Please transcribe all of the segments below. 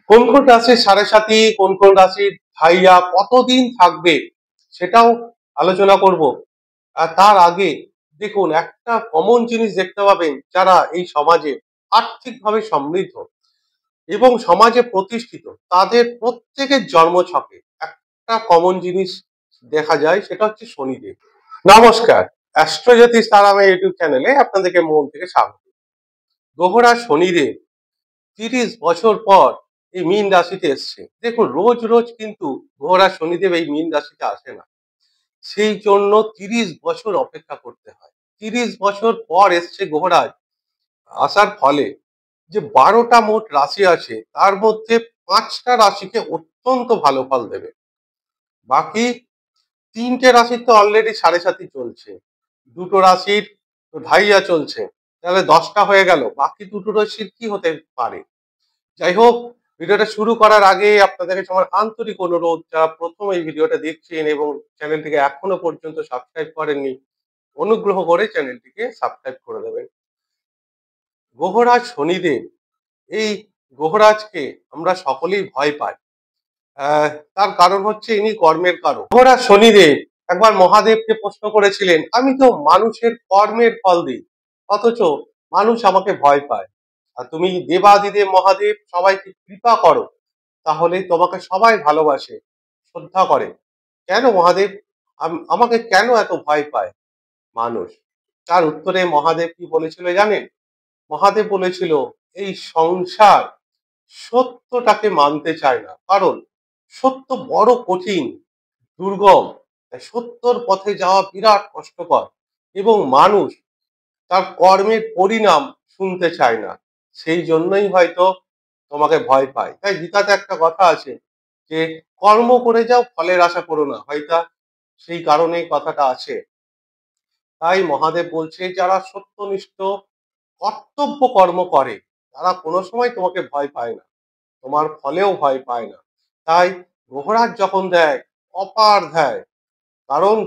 কোন কোন রাশির সাড়ে সাথী, কোন কোন রাশির ঢাইয়া কতদিন থাকবে সেটাও আলোচনা করব। আর তার আগে দেখুন, একটা কমন জিনিস দেখতে পাবেন, যারা এই সমাজে আর্থিকভাবে সমৃদ্ধ এবং সমাজে প্রতিষ্ঠিত, তাদের প্রত্যেকের জন্মছকে একটা কমন জিনিস দেখা যায়, সেটা হচ্ছে শনিদেব। নমস্কার, অ্যাস্ট্রোজ্যোতিষ তারাময় ইউটিউব চ্যানেলে আপনাদেরকে মন থেকে স্বাগত। গ্রহরা শনিদেব 30 বছর পর এই মীন রাশিতে এসছে। দেখুন, রোজ রোজ কিন্তু গ্রহরা শনিদেব এই মীন রাশিতে আসে না, সেই জন্য 30 বছর অপেক্ষা করতে হয়। 30 বছর পর এসছে গ্রহরাজ। আসার ফলে যে 12টা মোট রাশি আছে, তার মধ্যে 5টা রাশিকে অত্যন্ত ভালো ফল দেবে। বাকি 3টে রাশির তো অলরেডি সাড়ে সাথী চলছে, দুটো রাশির তো ঢাইয়া চলছে, তাহলে 10টা হয়ে গেল। বাকি দুটো রাশির কি হতে পারে? যাই হোক, ভিডিওটা শুরু করার আগে আপনাদের কাছে আমার আন্তরিক অনুরোধ, যারা প্রথম এই ভিডিওটা দেখছেন এবং চ্যানেলটিকে এখনো পর্যন্ত সাবস্ক্রাইব করেননি, অনুগ্রহ করে চ্যানেলটিকে সাবস্ক্রাইব করে দেবেন। গ্রহরাজ শনিদেব, এই গ্রহরাজকে আমরা সকলেই ভয় পাই। তার কারণ হচ্ছে ইনি কর্মের কারক। গ্রহরাজ শনিদেব একবার মহাদেবকে প্রশ্ন করেছিলেন, আমি তো মানুষের কর্মের ফল দিই, অথচ মানুষ আমাকে ভয় পায়। আর তুমি দেবাদিদেব মহাদেব সবাইকে কৃপা করো, তাহলে তোমাকে সবাই ভালোবাসে, শ্রদ্ধা করে। কেন মহাদেব আমাকে কেন এত ভয় পায় মানুষ? তার উত্তরে মহাদেব কি বলেছিল জানেন? মহাদেব বলেছিল, এই সংসার সত্যটাকে মানতে চায় না, কারণ সত্য বড় কঠিন, দুর্গম। তাই সত্যর পথে যাওয়া বিরাট কষ্টকর, এবং মানুষ তার কর্মের পরিণাম শুনতে চায় না। সেই জন্যই হয়তো তোমাকে ভয় পায়। তাই গীতাতে একটা কথা আছে যে, কর্ম করে যাও, ফলের আশা করো না। হয়তো সেই কারণেই কথাটা আছে। তাই মহাদেব বলছে, যারা সত্যনিষ্ঠ কর্তব্য কর্ম করে, তারা কোনো সময় তোমাকে ভয় পায় না, তোমার ফলেও ভয় পায় না। তাই গ্রহরাজ যখন দেয়, অপার দেয়, কারণ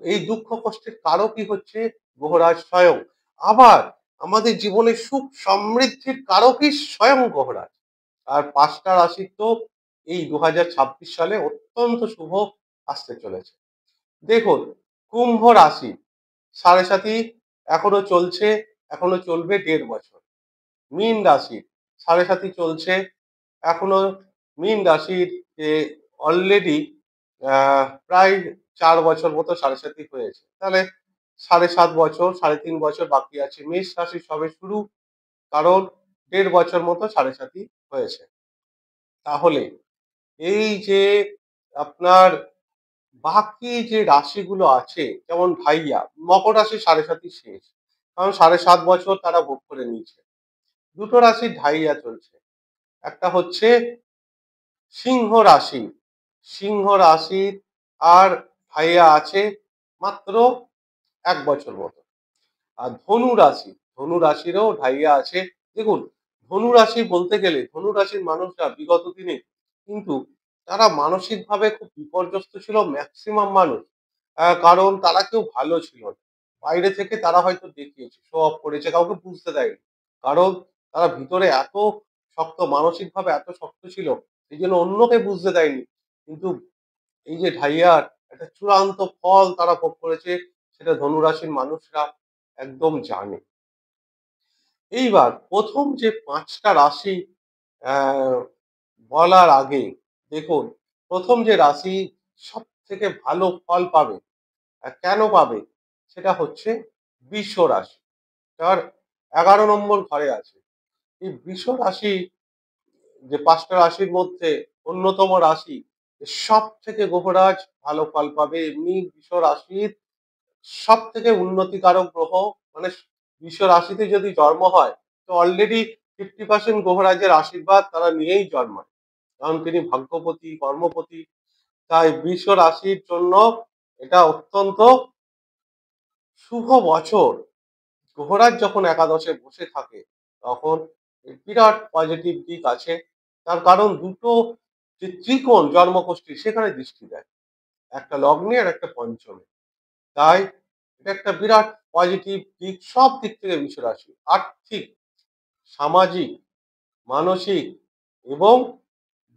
এই দুঃখ কষ্টের কারকই হচ্ছে গ্রহরাজ স্বয়ং। আবার আমাদের জীবনে সুখ সমৃদ্ধির কারকই স্বয়ং গ্রহরাজ। আর 5টা রাশি তো এই 2026 সালে অত্যন্ত শুভ আসতে চলেছে। দেখুন, কুম্ভ রাশি সাড়ে সাথী এখনো চলছে, এখনো চলবে 1.5 বছর। মীন রাশি সাড়ে সাথী চলছে এখনো। মীন রাশির যে অলরেডি প্রায় 4 বছর মতো সাড়ে সাথী হয়েছে, তাহলে 7.5 বছর, 3.5 বছর বাকি আছে। মেষ রাশি সবে শুরু, কারণ 1.5 বছর মতো সাড়ে সাথী হয়েছে। তাহলে এই যে আপনার বাকি যে রাশিগুলো আছে, যেমন ঢাইয়া, মকর রাশি সাড়ে সাথী শেষ, কারণ 7.5 বছর তারা ভোগ করে নিয়েছে। দুটো রাশি ঢাইয়া চলছে, একটা হচ্ছে সিংহ রাশি। সিংহ রাশির আর ঢাইয়া আছে মাত্র 1 বছর মতো। আর ধনু রাশি, ধনু রাশিরও ঢাইয়া আছে। দেখুন, ধনু রাশি বলতে গেলে, ধনু রাশির মানুষরা বিগত দিনে কিন্তু তারা মানসিকভাবে খুব বিপর্যস্ত ছিল ম্যাক্সিমাম মানুষ। কারণ তারা কেউ ভালো ছিল না। বাইরে থেকে তারা হয়তো দেখিয়েছে, শো অফ করেছে, কাউকে বুঝতে দেয়নি। কারণ তারা ভিতরে এত শক্ত, মানসিকভাবে এত শক্ত ছিল, এই জন্য অন্যকে বুঝতে দেয়নি। কিন্তু এই যে ঢাইয়ার একটা চূড়ান্ত ফল তারা ভোগ করেছে, সেটা ধনুরাশির মানুষরা একদম জানে। এইবার প্রথম যে 5টা রাশি আহ, বলার আগে দেখুন, প্রথম যে রাশি সব থেকে ভালো ফল পাবে, কেন পাবে, সেটা হচ্ছে বৃষ রাশি। তার 11 নম্বর ঘরে আছে। এই বৃষ রাশি যে 5টা রাশির মধ্যে অন্যতম রাশি, সব থেকে গ্রহরাজ ভালো ফল পাবে। এমনি বৃষ রাশির সব থেকে উন্নতিকারক গ্রহ, মানে বৃষ রাশিতে যদি জন্ম হয়, তো অলরেডি 50% গ্রহরাজের আশীর্বাদ তারা নিয়েই জন্মায়, কারণ তিনি ভাগ্যপতি, কর্মপতি। তাই বৃষ রাশির জন্য এটা অত্যন্ত শুভ বছর। গ্রহরাজ যখন একাদশে বসে থাকে, তখন বিরাট পজিটিভ দিক আছে। তার কারণ দুটো যে ত্রিকোণ জন্মকুষ্ঠী, সেখানে দৃষ্টি দেয়, একটা লগ্নে আর একটা পঞ্চমে। তাই এটা একটা বিরাট পজিটিভ দিক সব দিক থেকে বৃষ রাশি। আর্থিক, সামাজিক, মানসিক এবং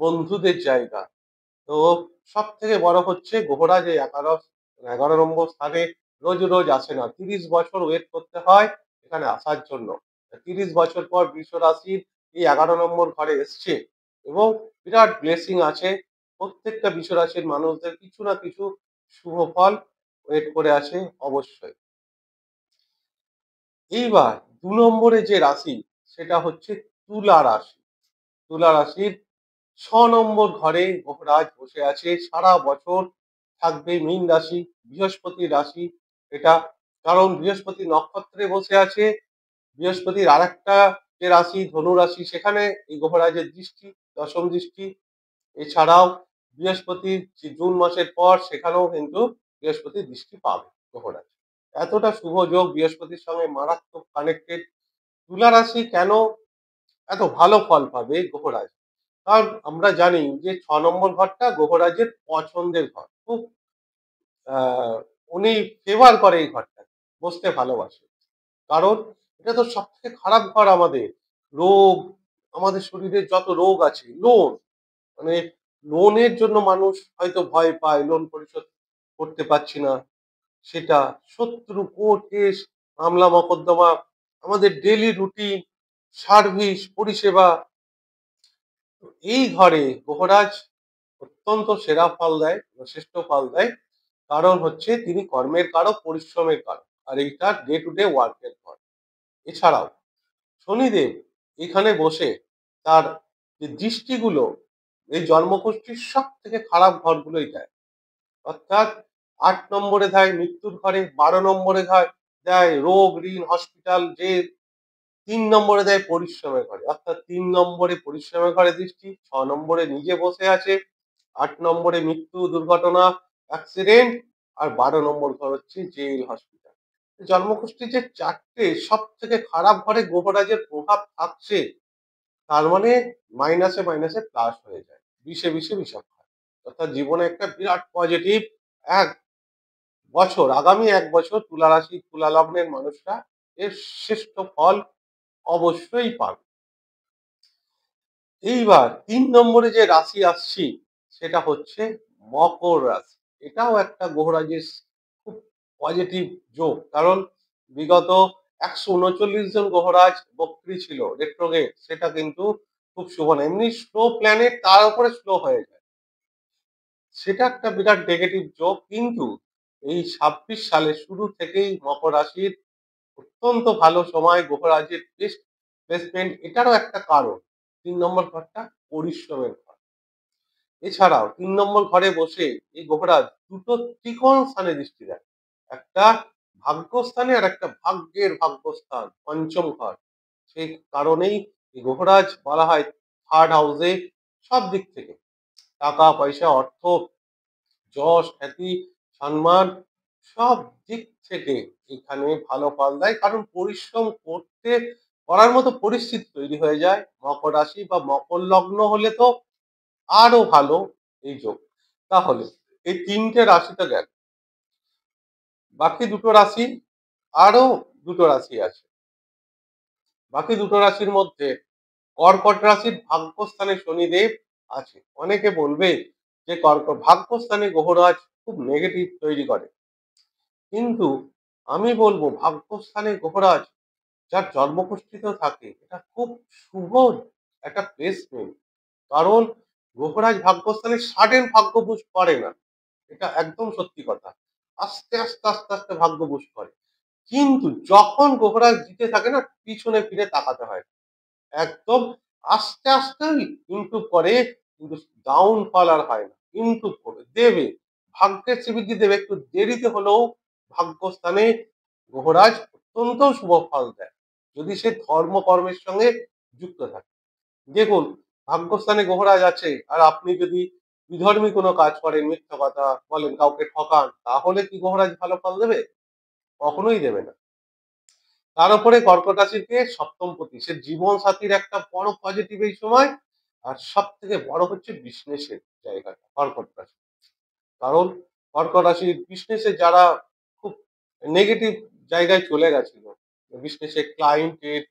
বন্ধুদের জায়গা। তো সব থেকে বড় হচ্ছে গ্রহরাজ এই 11 নম্বর স্থানে রোজ রোজ আসে না, 30 বছর ওয়েট করতে হয় এখানে আসার জন্য। 30 বছর পর বৃষ রাশির এই 11 নম্বর ঘরে এসছে এবং বিরাট ব্লেসিং আছে। প্রত্যেকটা বৃষ রাশির মানুষদের কিছু না কিছু শুভ ফল ওয়েট করে আছে অবশ্যই। এইবার 2 নম্বরে যে রাশি সেটা হচ্ছে তুলা রাশি। তুলা রাশির 6 নম্বর ঘরে গ্রহরাজ বসে আছে, সারা বছর থাকবে মীন রাশি, বৃহস্পতির রাশি এটা। কারণ বৃহস্পতি নক্ষত্রে বসে আছে, বৃহস্পতির আরেকটা যে রাশি ধনু রাশি সেখানে এই গ্রহরাজের দৃষ্টি, দশম দৃষ্টি। এছাড়াও বৃহস্পতির যে জুন মাসের পর সেখানেও কিন্তু বৃহস্পতির দৃষ্টি পাবে গ্রহরাজ। এতটা শুভ যোগ বৃহস্পতির সঙ্গে মারাত্মক কানেক্টেড। তুলা রাশি কেন এত ভালো ফল পাবে গ্রহরাজ? কারণ আমরা জানি যে 6 নম্বর ঘরটা গ্রহরাজের পছন্দের ঘর। খুব উনি ফেভার করে এই ঘরটা, বসতে ভালোবাসে। কারণ এটা তো সবথেকে খারাপ ঘর আমাদের। রোগ, আমাদের শরীরে যত রোগ আছে, লোন, মানে লোনের জন্য মানুষ হয়তো ভয় পায়, লোন পরিশোধ করতে পারছি না, সেটা শত্রু, কোর্ট কেস, মামলা মকদ্দমা, আমাদের ডেইলি রুটিন, সার্ভিস, পরিষেবা। এই ঘরে গ্রহরাজ অত্যন্ত সেরা ফল দেয়, শ্রেষ্ঠ ফল দেয়। কারণ হচ্ছে তিনি কর্মের কারক, পরিশ্রমের কারক, আর এইটা ডে টু ডে ওয়ার্কের ঘর। এছাড়াও শনিদেব এখানে বসে তার যে দৃষ্টিগুলো এই জন্মকুষ্ঠির সব থেকে খারাপ ঘরগুলোই দেয়। অর্থাৎ 8 নম্বরে দেয় মৃত্যুর ঘরে, 12 নম্বরে দেয় রোগ, ঋণ, হসপিটাল, যে 3 নম্বরে দেয় পরিশ্রমের ঘরে। অর্থাৎ 3 নম্বরে পরিশ্রমের ঘরে দৃষ্টি, 6 নম্বরে নিজে বসে আছে, 8 নম্বরে মৃত্যু, দুর্ঘটনা, অ্যাক্সিডেন্ট, আর 12 নম্বর ঘর হচ্ছে জেল, হসপিটাল। জন্মকুষ্ঠির যে 4টে সব থেকে খারাপ ঘরে গ্রহরাজের প্রভাব থাকছে, তার মানে মাইনাসে মাইনাসে প্লাস হয়ে যায়, বিষে বিষে বিষাক্ত হয়। অর্থাৎ জীবনে একটা বিরাট পজিটিভ এক বছর, আগামী 1 বছর তুলা রাশি, তুলা লগ্নের মানুষরা এর শ্রেষ্ঠ ফল অবশ্যই পাবে। এইবার 3 নম্বরে যে রাশি আসছি সেটা হচ্ছে মকর রাশি। এটাও একটা গ্রহরাজের খুব পজিটিভ যোগ। কারণ বিগত 139 জন গ্রহরাজ বক্রী ছিল, রেট্রোগেট, সেটা কিন্তু খুব শুভ না। এমনি স্লো প্ল্যানেট তার উপরে স্লো হয়ে যায়, সেটা একটা বিরাট নেগেটিভ যোগ। কিন্তু এই 26 সালের শুরু থেকেই মকর রাশির অত্যন্ত ভালো সময়, গ্রহরাজের বেস্ট প্লেসমেন্ট। এটারও একটা কারণ 3 নম্বর ঘরটা পরিশ্রমের ঘর। এছাড়াও 3 নম্বর ঘরে বসে এই গ্রহরাজ দুটো ত্রিকোণ স্থানে দৃষ্টি দেয়, একটা ভাগ্যস্থানে আর একটা ভাগ্যের ভাগ্যস্থান, পঞ্চম ঘর। সেই কারণেই এই গ্রহরাজ বলা হয় থার্ড হাউসে সব দিক থেকে, টাকা পয়সা, অর্থ, যশ, খ্যাতি, সম্মান, সব দিক থেকে এখানে ভালো ফল দেয়। কারণ পরিশ্রম করার মতো পরিস্থিতি তৈরি হয়ে যায়। মকর রাশি বা মকর লগ্ন হলে তো আরো ভালো এই যোগ। তাহলে এই 3টে রাশিতে গেল, বাকি দুটো রাশি, আরো দুটো রাশি আছে। বাকি দুটো রাশির মধ্যে কর্কট রাশির ভাগ্যস্থানে শনিদেব আছে। অনেকে বলবে যে ভাগ্যস্থানে গ্রহরাজ খুব নেগেটিভ তৈরি করে, কিন্তু আমি বলবো ভাগ্যস্থানে গ্রহরাজ যার জন্মকুষ্ঠিতেও থাকে, এটা খুব শুভ একটা প্লেসমেন্ট। কারণ গ্রহরাজ ভাগ্যস্থানে সাডেন ভাগ্য বুস্ট করে না, এটা একদম সত্যি কথা। আস্তে আস্তে আস্তে আস্তে ভাগ্য বুস্ট করে। কিন্তু যখন গ্রহরাজ জিতে থাকে না, পিছনে ফিরে তাকাতে হয় না। একদম আস্তে আস্তে ইমপ্রুভ করে, কিন্তু ডাউনফল আর হয় না, ইমপ্রুভ করে দেবে, ভাগ্যের স্বীকৃতি দেবে। একটু দেরিতে হলেও ভাগ্যস্থানে গ্রহরাজ অত্যন্ত শুভ ফল দেয়, যদি সে ধর্ম কর্মের সঙ্গে যুক্ত থাকে। দেখুন, ভাগ্যস্থানে গ্রহরাজ আছে আর আপনি যদি বিধর্মী কোনো কাজ করেন, মিথ্যা কথা বলেন, কাউকে ঠকান, তাহলে কি গ্রহরাজ ভালো ফল দেবে? কখনোই দেবে না। তার উপরে কর্কট রাশির কে সপ্তমপতি, সে জীবন সাথীর একটা বড় পজিটিভ এই সময়। আর সব থেকে বড় হচ্ছে বিজনেসের জায়গাটা কর্কট রাশি। কারণ কর্কট রাশির বিজনেসে যারা খুব নেগেটিভ জায়গায় চলে গেছিল, বিজনেসে ক্লায়েন্টের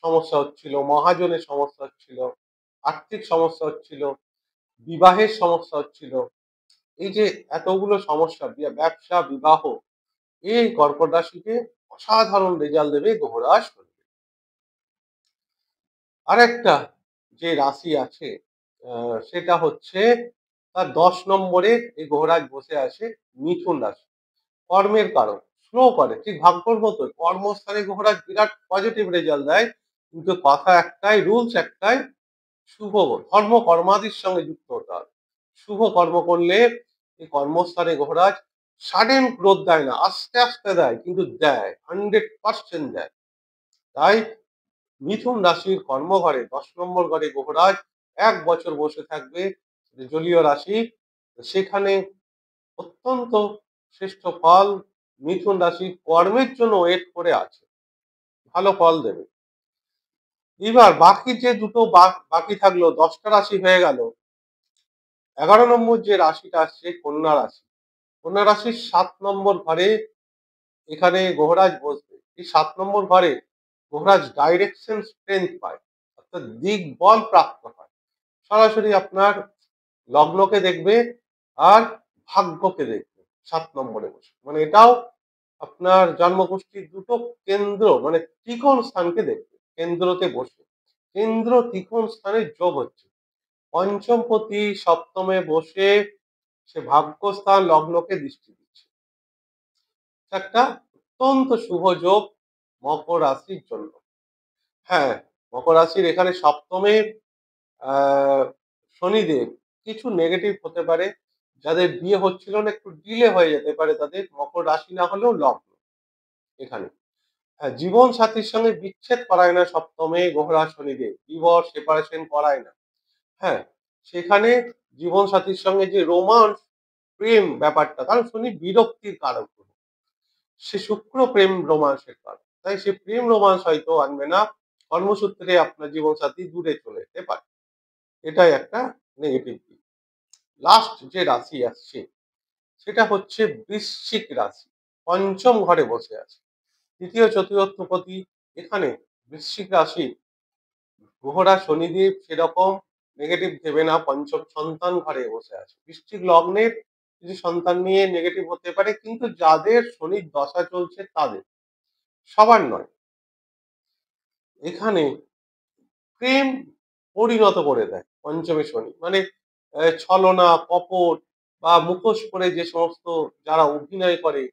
সমস্যা হচ্ছিল, মহাজনের সমস্যা হচ্ছিল, আর্থিক সমস্যা হচ্ছিল, বিবাহের সমস্যা হচ্ছিল, এই যে এতগুলো সমস্যা, ব্যবসা, বিবাহ, এই কর্কট রাশিকে অসাধারণ রেজাল্ট দেবে গ্রহরাজ শনি। আরেকটা যে রাশি আছে সেটা হচ্ছে তার 10 নম্বরে এই গ্রহরাজ বসে আছে মিথুন রাশি। কর্মের কারক, স্লো করে, ঠিক ভাগ্যর মতো কর্মস্থানে গ্রহরাজ বিরাট পজিটিভ রেজাল্ট দেয়, কিন্তু কথা একটাই, রুলস একটাই, শুভ ধর্ম কর্মাদির সঙ্গে যুক্ত হতে হবে। শুভ কর্ম করলে এই কর্মস্থানে গ্রহরাজ সাডেন গ্রোথ দেয় না, আস্তে আস্তে দেয়, কিন্তু দেয়, 100% দেয়। তাই মিথুন রাশির কর্মঘরে 10 নম্বর ঘরে গ্রহরাজ 1 বছর বসে থাকবে, জলীয় রাশি, সেখানে অত্যন্ত শ্রেষ্ঠ ফল মিথুন রাশি কর্মের জন্য ওয়েট করে আছে, ভালো ফল দেবে। এবার বাকি যে দুটো বাকি থাকলো, 10টা রাশি হয়ে গেল। 11 নম্বর যে রাশিটা আসছে কন্যা রাশি। কন্যা রাশির 7 নম্বর ঘরে এখানে গ্রহরাজ বসবে। এই 7 নম্বর ঘরে গ্রহরাজ ডাইরেকশন স্ট্রেংথ পায়, অর্থাৎ দিকবল প্রাপ্ত হয়। সরাসরি আপনার লগ্নকে দেখবে আর ভাগ্যকে দেখবে 7 নম্বরে বসে, মানে এটাও আপনার জন্মকুষ্ঠির দুটো কেন্দ্র, মানে ত্রিকোণ স্থানকে দেখবে কেন্দ্রতে বসে। কেন্দ্র ত্রিকোণ স্থানের যোগ হচ্ছে, পঞ্চমপতি সপ্তমে বসে সে ভাগ্যস্থান লগ্নকে দৃষ্টি দিচ্ছে। একটা অত্যন্ত শুভ যোগ মকর রাশির জন্য। হ্যাঁ, মকর রাশির এখানে সপ্তমে শনিদেব কিছু নেগেটিভ হতে পারে, যাদের বিয়ে হচ্ছিল না একটু ডিলে হয়ে যেতে পারে, তাদের মকর রাশি না হলেও লগ্ন এখানে। হ্যাঁ, জীবন সাথীর সঙ্গে বিচ্ছেদ করায় না সপ্তমে গ্রহরাজ শনিদেব, ডিভোর্স সেপারেশন করায় না। হ্যাঁ, সেখানে জীবন সাথীর সঙ্গে যে রোমান্স, প্রেম ব্যাপারটা, কারণ শনি বিরক্তির কারক, সে শুক্র প্রেম রোমান্সের কারক, তাই সে প্রেম রোমান্স হয়তো আনবে না, কর্মসূত্রে আপনার জীবন সাথী দূরে চলে যেতে পারে, এটাই একটা নেগেটিভ দিক। লাস্ট যে রাশি আসছে সেটা হচ্ছে বৃশ্চিক রাশি, পঞ্চম ঘরে বসে আছে তৃতীয় চতুর্থপতি। এখানে বৃশ্চিক রাশি গ্রহরা শনিদেব সেরকম নেগেটিভ দেবে না, পঞ্চম সন্তান ঘরে বসে আছে। বৃশ্চিক লগ্নের কিছু সন্তান নিয়ে নেগেটিভ হতে পারে, কিন্তু যাদের শনির দশা চলছে তাদের, সবার নয়। এখানে প্রেম পরিণত করে দেয় পঞ্চমে শনি, মানে ছলনা, কপট বা মুখোশ পরে যে সমস্ত যারা অভিনয় করে,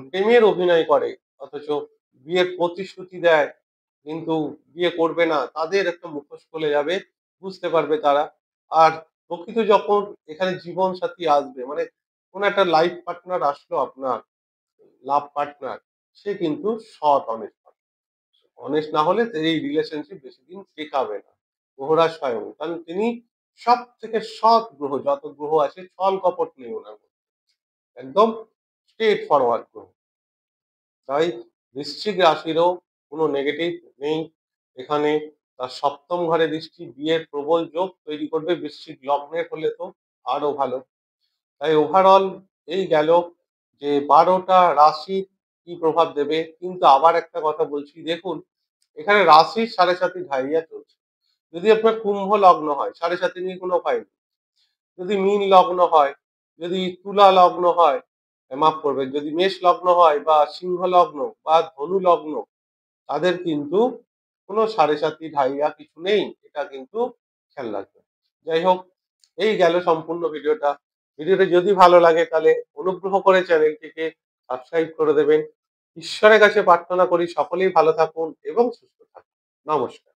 প্রেমের অভিনয় করে, অথচ বিয়ের প্রতিশ্রুতি দেয় কিন্তু বিয়ে করবে না, তাদের একটা মুখোশ খুলে যাবে, বুঝতে পারবে তারা। আর প্রকৃত যখন এখানে জীবন সাথী আসবে, মানে কোন একটা লাইফ পার্টনার আসলো আপনার, লাভ পার্টনার, সে কিন্তু সৎ, অনেস্ট, অনেস্ট না হলে এই রিলেশনশিপ বেশি দিন টেকাবে না। গ্রহরাজ স্বয়ং, কারণ তিনি সব থেকে সৎ গ্রহ, যত গ্রহ আছে ছল কপট নেই ওনার মধ্যে, একদম স্ট্রেট ফরওয়ার্ড গ্রহ। তাই বৃশ্চিক রাশিরও কোনো নেগেটিভ নেই এখানে। তার সপ্তম ঘরে দৃষ্টি বিয়ের প্রবল যোগ তৈরি করবে, বৃশ্চিক লগ্নের হলে তো আরো ভালো। তাই ওভারঅল এই গেল যে 12টা রাশি কি প্রভাব দেবে। কিন্তু আবার একটা কথা বলছি, দেখুন এখানে রাশির 7.5 ঢাইয়া চলছে। যদি আপনার কুম্ভ লগ্ন হয় 7.5 নিয়ে কোনো ভয় নেই, যদি মীন লগ্ন হয়, যদি তুলা লগ্ন হয়, মাফ করবেন, যদি মেষ লগ্ন হয় বা সিংহ লগ্ন বা ধনু লগ্ন, তাদের কিন্তু কোনো 7.5 ঢাইয়া কিছু নেই, এটা কিন্তু খেয়াল রাখবেন। যাই হোক, এই গেল সম্পূর্ণ ভিডিওটা। ভিডিওটা যদি ভালো লাগে তাহলে অনুগ্রহ করে চ্যানেলটিকে সাবস্ক্রাইব করে দেবেন। ঈশ্বরের কাছে প্রার্থনা করি সকলেই ভালো থাকুন এবং সুস্থ থাকুন। নমস্কার।